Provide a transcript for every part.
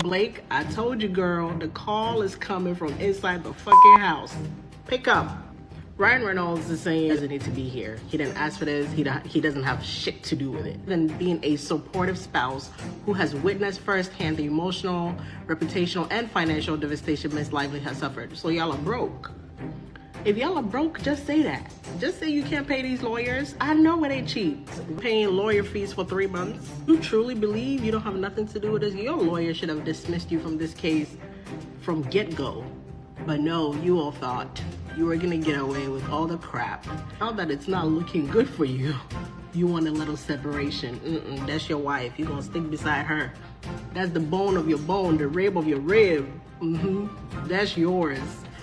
Blake, I told you, girl, the call is coming from inside the fucking house. Pick up. Ryan Reynolds is saying he doesn't need to be here. He didn't ask for this. He doesn't have shit to do with it. Than being a supportive spouse who has witnessed firsthand the emotional, reputational, and financial devastation Miss Lively has suffered. So y'all are broke. If y'all are broke, just say that. Just say you can't pay these lawyers. I know it ain't cheap. Paying lawyer fees for 3 months. You truly believe you don't have nothing to do with this? Your lawyer should have dismissed you from this case from get-go. But no, you all thought you were gonna get away with all the crap. Now that it's not looking good for you, you want a little separation. That's your wife. You're gonna stick beside her. That's the bone of your bone, the rib of your rib. That's yours.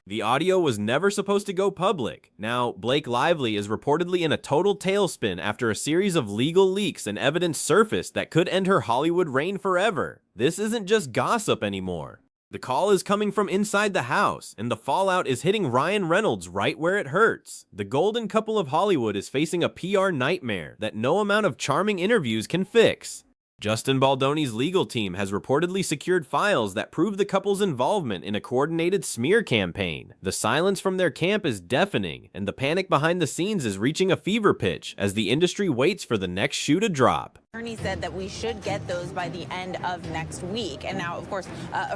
The audio was never supposed to go public. Now, Blake Lively is reportedly in a total tailspin after a series of legal leaks and evidence surfaced that could end her Hollywood reign forever. This isn't just gossip anymore. The call is coming from inside the house, and the fallout is hitting Ryan Reynolds right where it hurts. The golden couple of Hollywood is facing a PR nightmare that no amount of charming interviews can fix. Justin Baldoni's legal team has reportedly secured files that prove the couple's involvement in a coordinated smear campaign. The silence from their camp is deafening, and the panic behind the scenes is reaching a fever pitch as the industry waits for the next shoe to drop. Attorney said that we should get those by the end of next week. And now, of course,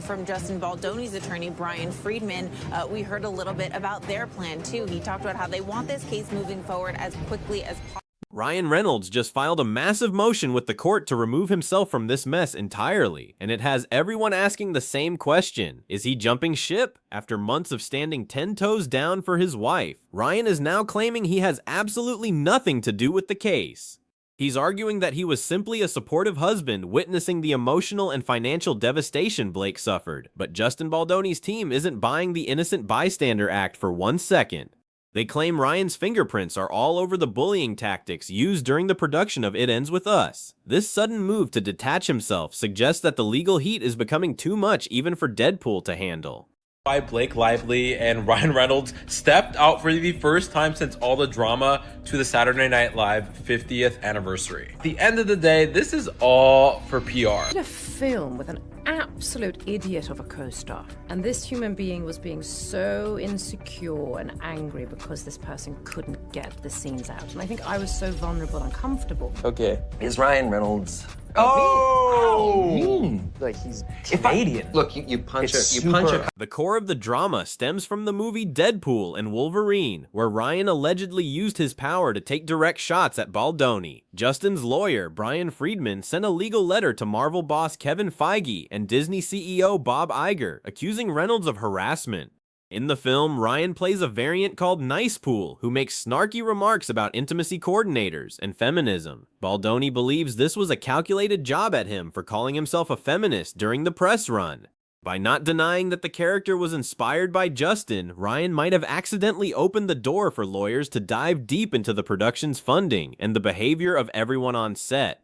from Justin Baldoni's attorney, Brian Friedman, we heard a little bit about their plan, too. He talked about how they want this case moving forward as quickly as possible. Ryan Reynolds just filed a massive motion with the court to remove himself from this mess entirely, and it has everyone asking the same question. Is he jumping ship? After months of standing 10 toes down for his wife, Ryan is now claiming he has absolutely nothing to do with the case. He's arguing that he was simply a supportive husband witnessing the emotional and financial devastation Blake suffered, but Justin Baldoni's team isn't buying the innocent bystander act for 1 second. They claim Ryan's fingerprints are all over the bullying tactics used during the production of It Ends With Us. This sudden move to detach himself suggests that the legal heat is becoming too much even for Deadpool to handle. Why Blake Lively and Ryan Reynolds stepped out for the first time since all the drama to the Saturday Night Live 50th anniversary. At the end of the day, this is all for PR. A film with an absolute idiot of a co-star, and this human being was being so insecure and angry because this person couldn't get the scenes out, and I think I was so vulnerable and comfortable. Okay, Is Ryan Reynolds oh, like he's Canadian? look, you punch a The core of the drama stems from the movie Deadpool and Wolverine, where Ryan allegedly used his power to take direct shots at Baldoni. Justin's lawyer, Brian Friedman, sent a legal letter to Marvel boss Kevin Feige and Disney CEO Bob Iger, accusing Reynolds of harassment. In the film, Ryan plays a variant called Nice Pool, who makes snarky remarks about intimacy coordinators and feminism. Baldoni believes this was a calculated job at him for calling himself a feminist during the press run. By not denying that the character was inspired by Justin, Ryan might have accidentally opened the door for lawyers to dive deep into the production's funding and the behavior of everyone on set.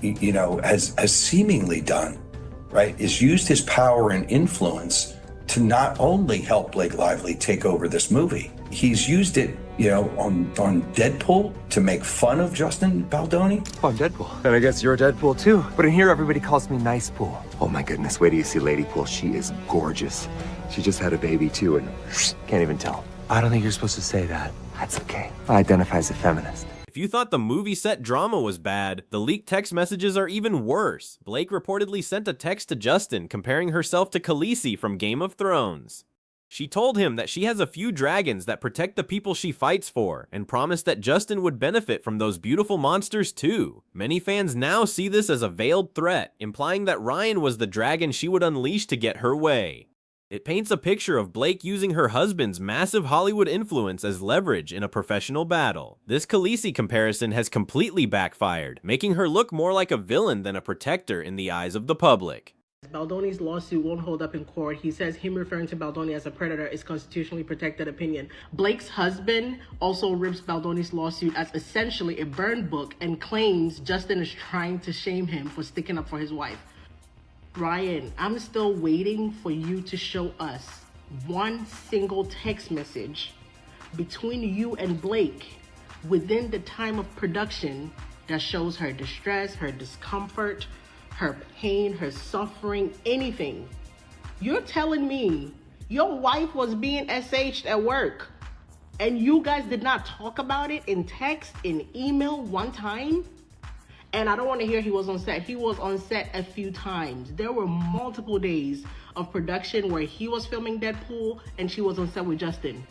You know, has seemingly done, right, is used his power and influence to not only help Blake Lively take over this movie, he's used it, you know, on Deadpool to make fun of Justin Baldoni. Oh, I'm Deadpool. And I guess you're Deadpool too. But in here, everybody calls me Nice Pool. Oh my goodness, wait till you see Lady Pool. She is gorgeous. She just had a baby too, and can't even tell. I don't think you're supposed to say that. That's okay. I identify as a feminist. If you thought the movie set drama was bad, the leaked text messages are even worse. Blake reportedly sent a text to Justin comparing herself to Khaleesi from Game of Thrones. She told him that she has a few dragons that protect the people she fights for, and promised that Justin would benefit from those beautiful monsters too. Many fans now see this as a veiled threat, implying that Ryan was the dragon she would unleash to get her way. It paints a picture of Blake using her husband's massive Hollywood influence as leverage in a professional battle. This Khaleesi comparison has completely backfired, making her look more like a villain than a protector in the eyes of the public. Baldoni's lawsuit won't hold up in court. He says him referring to Baldoni as a predator is constitutionally protected opinion. Blake's husband also rips Baldoni's lawsuit as essentially a burned book and claims Justin is trying to shame him for sticking up for his wife. Ryan, I'm still waiting for you to show us one single text message between you and Blake within the time of production that shows her distress, her discomfort, her pain, her suffering, anything. You're telling me your wife was being SH'd at work and you guys did not talk about it in text, in email one time? And I don't want to hear he was on set. He was on set a few times. There were multiple days of production where he was filming Deadpool and she was on set with Justin.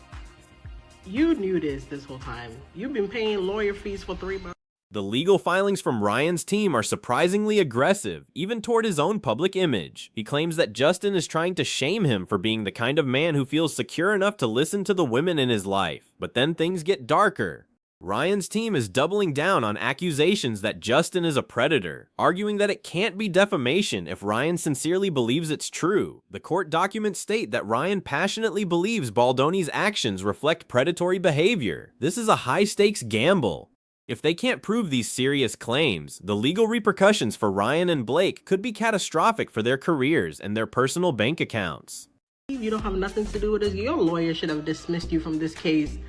You knew this whole time. You've been paying lawyer fees for 3 months. The legal filings from Ryan's team are surprisingly aggressive, even toward his own public image. He claims that Justin is trying to shame him for being the kind of man who feels secure enough to listen to the women in his life. But then things get darker. Ryan's team is doubling down on accusations that Justin is a predator, arguing that it can't be defamation if Ryan sincerely believes it's true. The court documents state that Ryan passionately believes Baldoni's actions reflect predatory behavior. This is a high-stakes gamble. If they can't prove these serious claims, the legal repercussions for Ryan and Blake could be catastrophic for their careers and their personal bank accounts. You don't have nothing to do with this. Your lawyer should have dismissed you from this case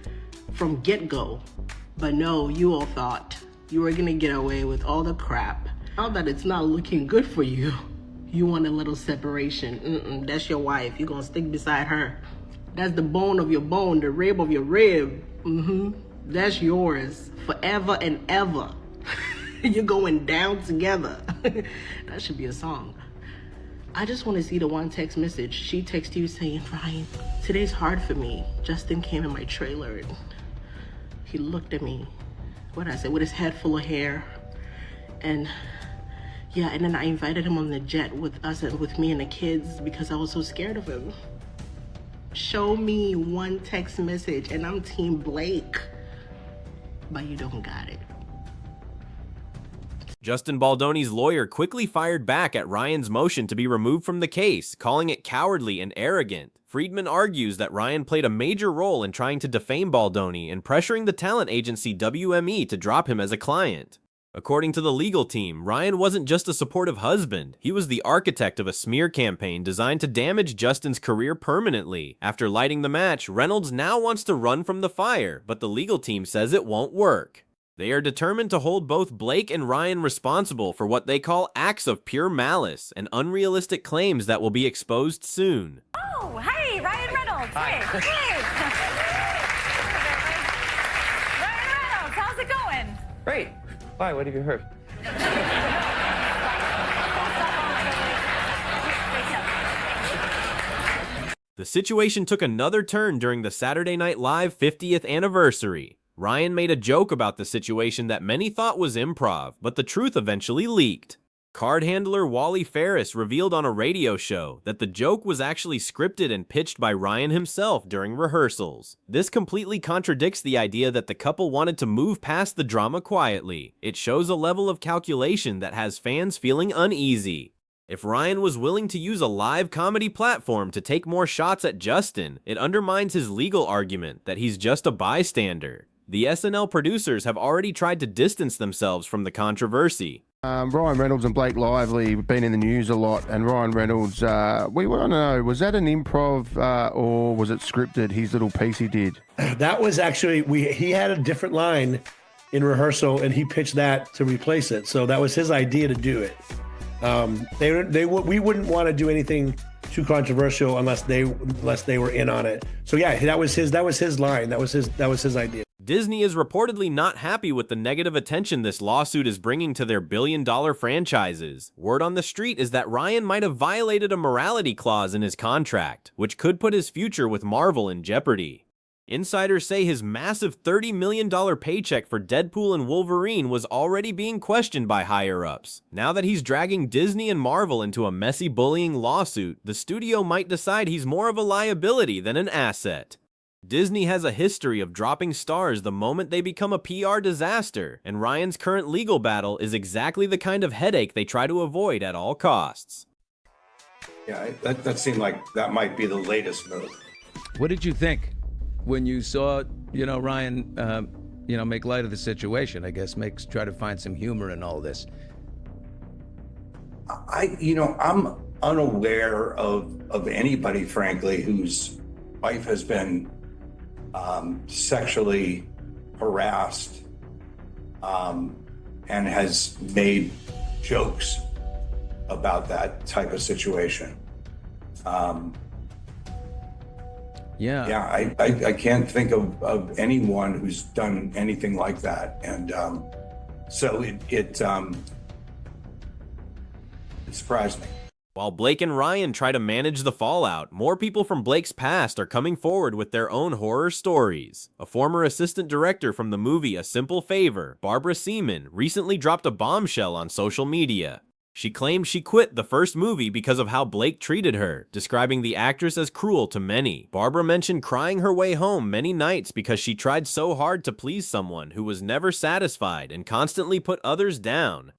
from get-go. But no, you all thought you were gonna get away with all the crap. Now that it's not looking good for you, you want a little separation. That's your wife. You're gonna stick beside her. That's the bone of your bone, the rib of your rib. That's yours forever and ever. You're going down together. That should be a song. I just want to see the one text message. She texted you saying, Ryan, today's hard for me. Justin came in my trailer and he looked at me, what did I say, with his head full of hair. And yeah, and then I invited him on the jet with us and with me and the kids because I was so scared of him. Show me one text message and I'm Team Blake. But you don't got it. Justin Baldoni's lawyer quickly fired back at Ryan's motion to be removed from the case, calling it cowardly and arrogant. Friedman argues that Ryan played a major role in trying to defame Baldoni and pressuring the talent agency WME to drop him as a client. According to the legal team, Ryan wasn't just a supportive husband, he was the architect of a smear campaign designed to damage Justin's career permanently. After lighting the match, Reynolds now wants to run from the fire, but the legal team says it won't work. They are determined to hold both Blake and Ryan responsible for what they call acts of pure malice and unrealistic claims that will be exposed soon. Oh, hey, Ryan Reynolds. Hi. Hey. Ryan Reynolds, how's it going? Great. Why? What have you heard? The situation took another turn during the Saturday Night Live 50th anniversary. Ryan made a joke about the situation that many thought was improv, but the truth eventually leaked. Card handler Wally Ferris revealed on a radio show that the joke was actually scripted and pitched by Ryan himself during rehearsals. This completely contradicts the idea that the couple wanted to move past the drama quietly. It shows a level of calculation that has fans feeling uneasy. If Ryan was willing to use a live comedy platform to take more shots at Justin, it undermines his legal argument that he's just a bystander. The SNL producers have already tried to distance themselves from the controversy. Ryan Reynolds and Blake Lively have been in the news a lot, and Ryan Reynolds, we want to know, was that an improv or was it scripted, his little piece he did? That was actually, he had a different line in rehearsal and he pitched that to replace it. So that was his idea to do it. We wouldn't want to do anything too controversial unless they were in on it. So yeah, that was his line. That was his idea. Disney is reportedly not happy with the negative attention this lawsuit is bringing to their billion-dollar franchises. Word on the street is that Ryan might have violated a morality clause in his contract, which could put his future with Marvel in jeopardy. Insiders say his massive $30 million paycheck for Deadpool and Wolverine was already being questioned by higher-ups. Now that he's dragging Disney and Marvel into a messy bullying lawsuit, the studio might decide he's more of a liability than an asset. Disney has a history of dropping stars the moment they become a PR disaster, and Ryan's current legal battle is exactly the kind of headache they try to avoid at all costs. Yeah, that seemed like that might be the latest move. What did you think when you saw, Ryan, make light of the situation? I guess try to find some humor in all this. I'm unaware of anybody, frankly, whose wife has been sexually harassed and has made jokes about that type of situation. I can't think of anyone who's done anything like that, and so it surprised me. While Blake and Ryan try to manage the fallout, more people from Blake's past are coming forward with their own horror stories. A former assistant director from the movie A Simple Favor, Barbara Seaman, recently dropped a bombshell on social media. She claimed she quit the first movie because of how Blake treated her, describing the actress as cruel to many. Barbara mentioned crying her way home many nights because she tried so hard to please someone who was never satisfied and constantly put others down.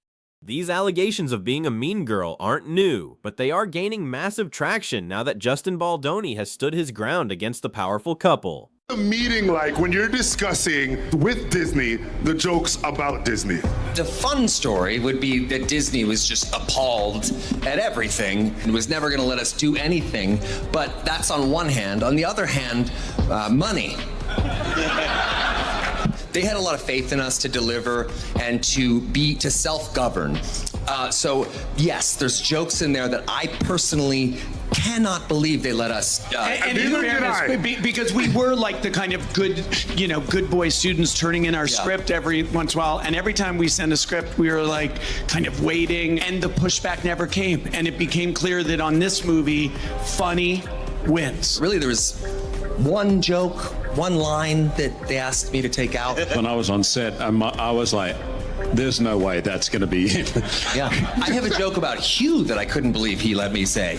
These allegations of being a mean girl aren't new, but they are gaining massive traction now that Justin Baldoni has stood his ground against the powerful couple. A meeting like when you're discussing with Disney the jokes about Disney. The fun story would be that Disney was just appalled at everything and was never going to let us do anything. But that's on one hand. On the other hand, money. They had a lot of faith in us to deliver and to self-govern. So yes, there's jokes in there that I personally cannot believe they let us. And in fairness, because we were like the kind of good boy students turning in our script every once in a while, and every time we sent a script, we were like kind of waiting, and the pushback never came, and it became clear that on this movie, funny wins. Really, there was one joke, one line that they asked me to take out. When I was on set, I was like, there's no way that's going to be it. Yeah, I have a joke about Hugh that I couldn't believe he let me say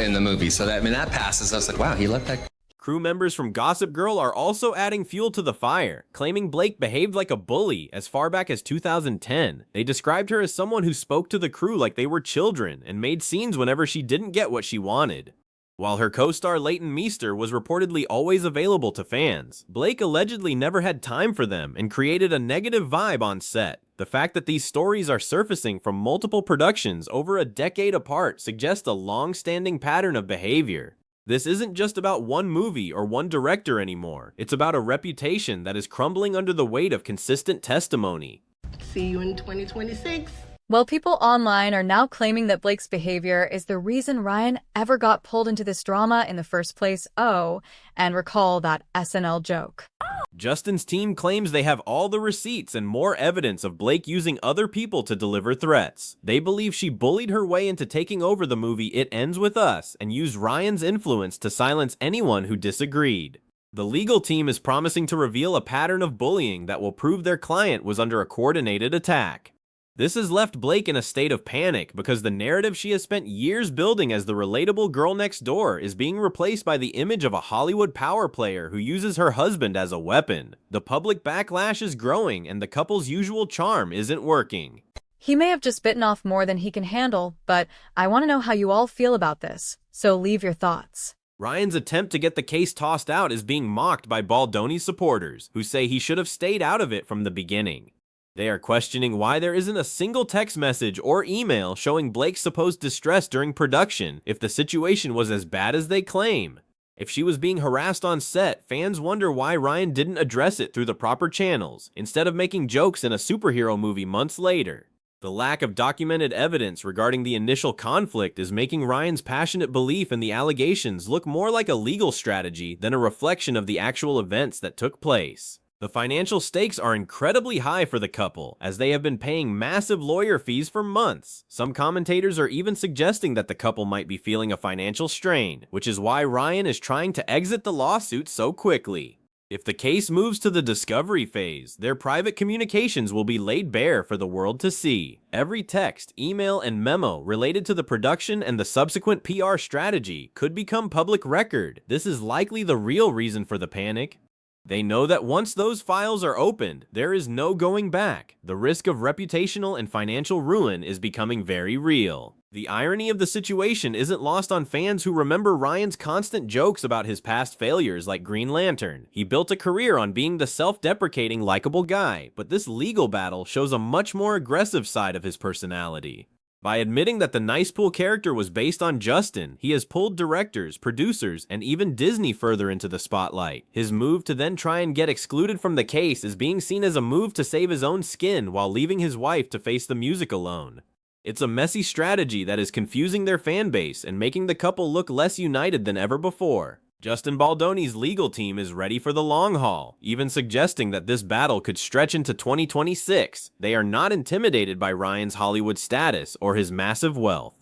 in the movie. So that passes. I was like, wow, he let that. Crew members from Gossip Girl are also adding fuel to the fire, claiming Blake behaved like a bully as far back as 2010. They described her as someone who spoke to the crew like they were children and made scenes whenever she didn't get what she wanted. While her co-star Leighton Meester was reportedly always available to fans, Blake allegedly never had time for them and created a negative vibe on set. The fact that these stories are surfacing from multiple productions over a decade apart suggests a long-standing pattern of behavior. This isn't just about one movie or one director anymore. It's about a reputation that is crumbling under the weight of consistent testimony. See you in 2026. Well, people online are now claiming that Blake's behavior is the reason Ryan ever got pulled into this drama in the first place. Oh, and recall that SNL joke. Justin's team claims they have all the receipts and more evidence of Blake using other people to deliver threats. They believe she bullied her way into taking over the movie It Ends With Us and used Ryan's influence to silence anyone who disagreed. The legal team is promising to reveal a pattern of bullying that will prove their client was under a coordinated attack. This has left Blake in a state of panic because the narrative she has spent years building as the relatable girl next door is being replaced by the image of a Hollywood power player who uses her husband as a weapon. The public backlash is growing and the couple's usual charm isn't working. He may have just bitten off more than he can handle, but I want to know how you all feel about this, so leave your thoughts. Ryan's attempt to get the case tossed out is being mocked by Baldoni's supporters, who say he should have stayed out of it from the beginning. They are questioning why there isn't a single text message or email showing Blake's supposed distress during production if the situation was as bad as they claim. If she was being harassed on set, fans wonder why Ryan didn't address it through the proper channels, instead of making jokes in a superhero movie months later. The lack of documented evidence regarding the initial conflict is making Ryan's passionate belief in the allegations look more like a legal strategy than a reflection of the actual events that took place. The financial stakes are incredibly high for the couple, as they have been paying massive lawyer fees for months. Some commentators are even suggesting that the couple might be feeling a financial strain, which is why Ryan is trying to exit the lawsuit so quickly. If the case moves to the discovery phase, their private communications will be laid bare for the world to see. Every text, email, and memo related to the production and the subsequent PR strategy could become public record. This is likely the real reason for the panic. They know that once those files are opened, there is no going back. The risk of reputational and financial ruin is becoming very real. The irony of the situation isn't lost on fans who remember Ryan's constant jokes about his past failures like Green Lantern. He built a career on being the self-deprecating, likable guy, but this legal battle shows a much more aggressive side of his personality. By admitting that the Nice Pool character was based on Justin, he has pulled directors, producers, and even Disney further into the spotlight. His move to then try and get excluded from the case is being seen as a move to save his own skin while leaving his wife to face the music alone. It's a messy strategy that is confusing their fan base and making the couple look less united than ever before. Justin Baldoni's legal team is ready for the long haul, even suggesting that this battle could stretch into 2026. They are not intimidated by Ryan's Hollywood status or his massive wealth.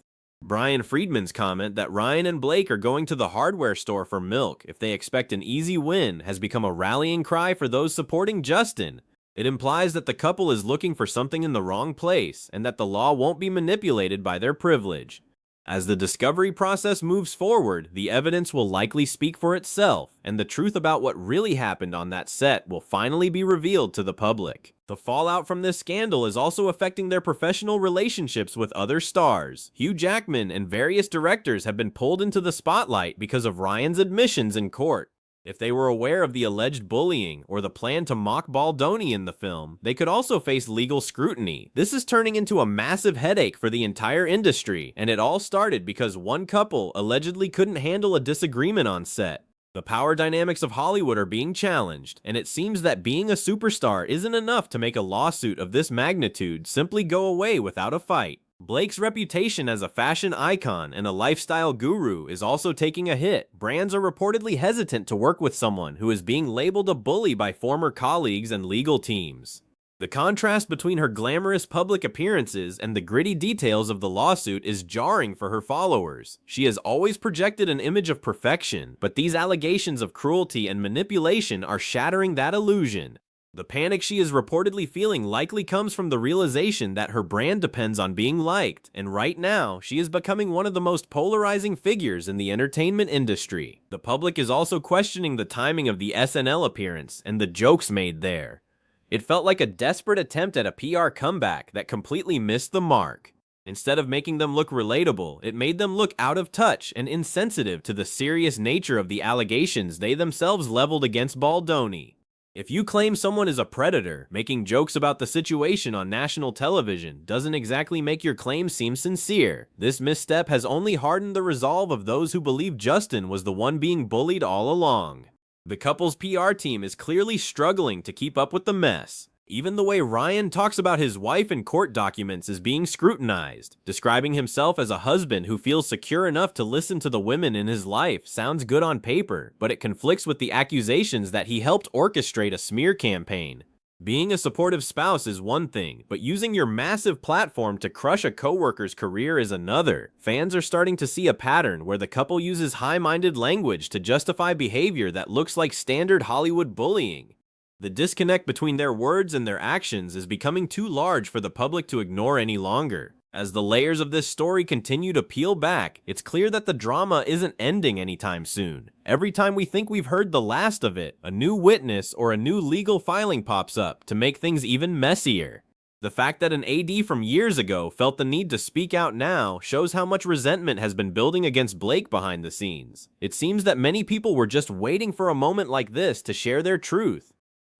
Brian Friedman's comment that Ryan and Blake are going to the hardware store for milk if they expect an easy win has become a rallying cry for those supporting Justin. It implies that the couple is looking for something in the wrong place and that the law won't be manipulated by their privilege. As the discovery process moves forward, the evidence will likely speak for itself, and the truth about what really happened on that set will finally be revealed to the public. The fallout from this scandal is also affecting their professional relationships with other stars. Hugh Jackman and various directors have been pulled into the spotlight because of Ryan's admissions in court. If they were aware of the alleged bullying or the plan to mock Baldoni in the film, they could also face legal scrutiny. This is turning into a massive headache for the entire industry, and it all started because one couple allegedly couldn't handle a disagreement on set. The power dynamics of Hollywood are being challenged, and it seems that being a superstar isn't enough to make a lawsuit of this magnitude simply go away without a fight. Blake's reputation as a fashion icon and a lifestyle guru is also taking a hit. Brands are reportedly hesitant to work with someone who is being labeled a bully by former colleagues and legal teams. The contrast between her glamorous public appearances and the gritty details of the lawsuit is jarring for her followers. She has always projected an image of perfection, but these allegations of cruelty and manipulation are shattering that illusion. The panic she is reportedly feeling likely comes from the realization that her brand depends on being liked, and right now, she is becoming one of the most polarizing figures in the entertainment industry. The public is also questioning the timing of the SNL appearance and the jokes made there. It felt like a desperate attempt at a PR comeback that completely missed the mark. Instead of making them look relatable, it made them look out of touch and insensitive to the serious nature of the allegations they themselves leveled against Baldoni. If you claim someone is a predator, making jokes about the situation on national television doesn't exactly make your claim seem sincere. This misstep has only hardened the resolve of those who believe Justin was the one being bullied all along. The couple's PR team is clearly struggling to keep up with the mess. Even the way Ryan talks about his wife in court documents is being scrutinized. Describing himself as a husband who feels secure enough to listen to the women in his life sounds good on paper, but it conflicts with the accusations that he helped orchestrate a smear campaign. Being a supportive spouse is one thing, but using your massive platform to crush a coworker's career is another. Fans are starting to see a pattern where the couple uses high-minded language to justify behavior that looks like standard Hollywood bullying. The disconnect between their words and their actions is becoming too large for the public to ignore any longer. As the layers of this story continue to peel back, it's clear that the drama isn't ending anytime soon. Every time we think we've heard the last of it, a new witness or a new legal filing pops up to make things even messier. The fact that an AD from years ago felt the need to speak out now shows how much resentment has been building against Blake behind the scenes. It seems that many people were just waiting for a moment like this to share their truth.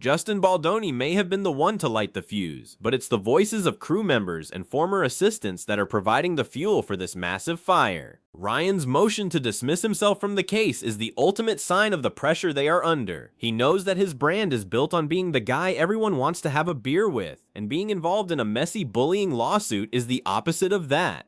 Justin Baldoni may have been the one to light the fuse, but it's the voices of crew members and former assistants that are providing the fuel for this massive fire. Ryan's motion to dismiss himself from the case is the ultimate sign of the pressure they are under. He knows that his brand is built on being the guy everyone wants to have a beer with, and being involved in a messy bullying lawsuit is the opposite of that.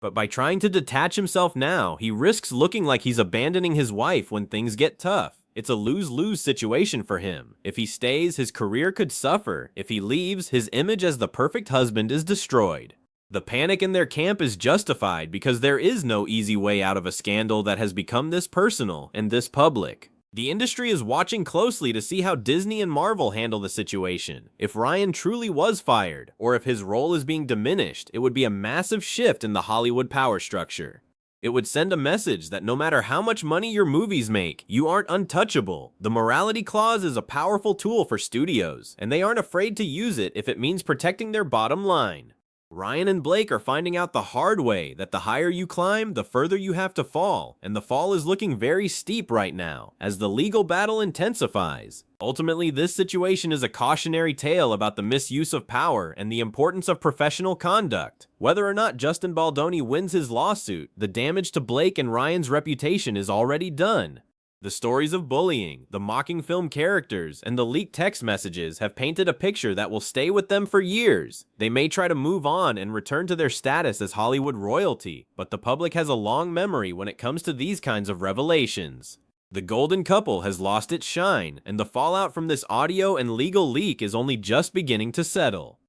But by trying to detach himself now, he risks looking like he's abandoning his wife when things get tough. It's a lose-lose situation for him. If he stays, his career could suffer. If he leaves, his image as the perfect husband is destroyed. The panic in their camp is justified because there is no easy way out of a scandal that has become this personal and this public. The industry is watching closely to see how Disney and Marvel handle the situation. If Ryan truly was fired, or if his role is being diminished, it would be a massive shift in the Hollywood power structure. It would send a message that no matter how much money your movies make, you aren't untouchable. The morality clause is a powerful tool for studios, and they aren't afraid to use it if it means protecting their bottom line. Ryan and Blake are finding out the hard way that the higher you climb, the further you have to fall, and the fall is looking very steep right now, as the legal battle intensifies. Ultimately, this situation is a cautionary tale about the misuse of power and the importance of professional conduct. Whether or not Justin Baldoni wins his lawsuit, the damage to Blake and Ryan's reputation is already done. The stories of bullying, the mocking film characters, and the leaked text messages have painted a picture that will stay with them for years. They may try to move on and return to their status as Hollywood royalty, but the public has a long memory when it comes to these kinds of revelations. The golden couple has lost its shine, and the fallout from this audio and legal leak is only just beginning to settle.